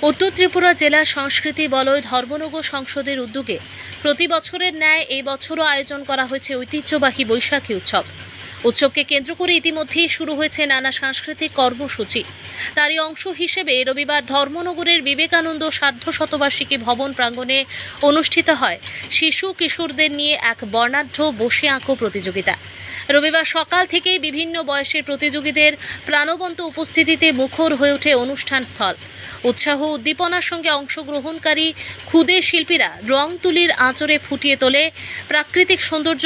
উত্তর ত্রিপুরা জেলা সংস্কৃতি বলয় ধর্মনগর সংসদের উদ্যোগে প্রতি বছরের ন্যায় এই বছরও আয়োজন করা হয়েছে ঐতিহ্যবাহী বৈশাখী উৎসব। উৎসবকে কেন্দ্র করে ইতিমধ্যেই শুরু হয়েছে নানা সাংস্কৃতিক কর্মসূচি। তারই অংশ হিসেবে রবিবার ধর্মনগরের বিবেকানন্দ সার্ধশতবার্ষিকী ভবন প্রাঙ্গণে অনুষ্ঠিত হয় শিশু কিশোরদের নিয়ে এক বর্ণাঢ্য বসে আঁকো প্রতিযোগিতা। রবিবার সকাল থেকেই বিভিন্ন বয়সের প্রতিযোগীদের প্রাণবন্ত উপস্থিতিতে মুখর হয়ে ওঠে অনুষ্ঠান স্থল। উৎসাহ উদ্দীপনার সঙ্গে অংশগ্রহণকারী ক্ষুদে শিল্পীরা রং তুলির আঁচড়ে ফুটিয়ে তোলে প্রাকৃতিক সৌন্দর্য,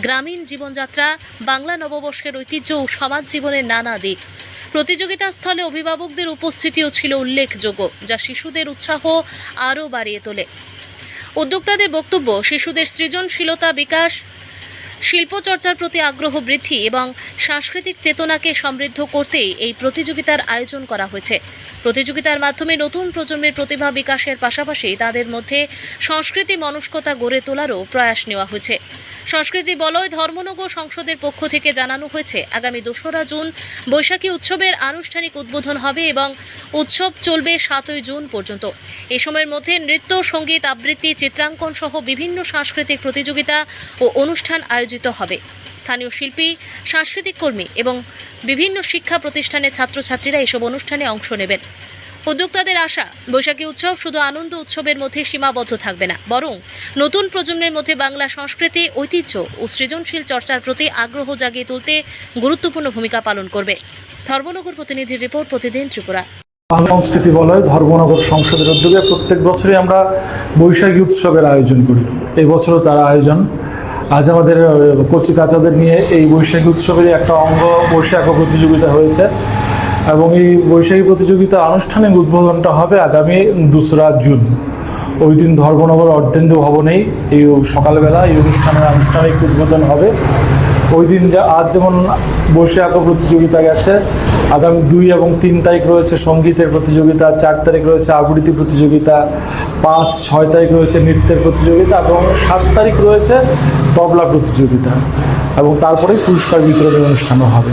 গ্রামীণ জীবনযাত্রা, বাংলা নববর্ষের ঐতিহ্য ও সমাজ জীবনের নানা দিক। প্রতিযোগিতা স্থলে অভিভাবকদের উপস্থিতিও ছিল উল্লেখযোগ্য, যা শিশুদের উৎসাহ আরও বাড়িয়ে তোলে। উদ্যোক্তাদের বক্তব্য, শিশুদের সৃজনশীলতা বিকাশ, শিল্পচর্চার প্রতি আগ্রহ বৃদ্ধি এবং সাংস্কৃতিক চেতনাকে সমৃদ্ধ করতেই এই প্রতিযোগিতার আয়োজন করা হয়েছে। প্রতিযোগিতার মাধ্যমে নতুন প্রজন্মের প্রতিভা বিকাশের পাশাপাশি তাদের মধ্যে সংস্কৃতি মনস্কতা গড়ে তোলারও প্রয়াস নেওয়া হয়েছে। সংস্কৃতি বলয় ধর্মনগর সংসদের পক্ষ থেকে জানানো হয়েছে, আগামী 2রা জুন বৈশাখী উৎসবের আনুষ্ঠানিক উদ্বোধন হবে এবং উৎসব চলবে 7ই জুন পর্যন্ত। এ সময়ের মধ্যে নৃত্য, সঙ্গীত, আবৃত্তি, চিত্রাঙ্কন সহ বিভিন্ন সাংস্কৃতিক প্রতিযোগিতা ও অনুষ্ঠান আয়োজিত হবে। স্থানীয় শিল্পী, সাংস্কৃতিক কর্মী এবং বিভিন্ন শিক্ষা প্রতিষ্ঠানের ছাত্রছাত্রীরা এসব অনুষ্ঠানে অংশ নেবেন। উদ্যোক্তাদের আশা, বৈশাখী উৎসব শুধু আনন্দ উৎসবের মধ্যে সীমাবদ্ধ থাকবে না, বরং নতুন প্রজন্মের মধ্যে বাংলা সংস্কৃতি, ঐতিহ্য ও সৃজনশীল চর্চার প্রতি আগ্রহ জাগিয়ে তুলতে গুরুত্বপূর্ণ ভূমিকা পালন করবে। ধর্মনগর প্রতিনিধির রিপোর্ট, প্রতিদিন ত্রিপুরা। সংস্কৃতি বলয় ধর্মনগর সংসদের উদ্যোগে প্রত্যেক বছরই আমরা বৈশাখী উৎসবের আয়োজন করি। এই বছরও তার আয়োজন। আজ আমাদের কচি কাচাদের নিয়ে এই বৈশাখী উৎসবেরই একটা অঙ্গ বসে আঁকো প্রতিযোগিতা হয়েছে এবং এই বৈশাখী প্রতিযোগিতার আনুষ্ঠানিক উদ্বোধনটা হবে আগামী 2রা জুন। ওই দিন ধর্মনগর অর্ধেন্দু ভবনেই এই সকালবেলা এই অনুষ্ঠানের আনুষ্ঠানিক উদ্বোধন হবে। ওই দিন আজ যেমন বসে আঁকো প্রতিযোগিতা গেছে, আগামী 2 এবং 3 তারিখ রয়েছে সঙ্গীতের প্রতিযোগিতা, 4 তারিখ রয়েছে আবৃত্তি প্রতিযোগিতা, 5, 6 তারিখ রয়েছে নৃত্যের প্রতিযোগিতা এবং 7 তারিখ রয়েছে তবলা প্রতিযোগিতা এবং তারপরে পুরস্কার বিতরণের অনুষ্ঠানও হবে।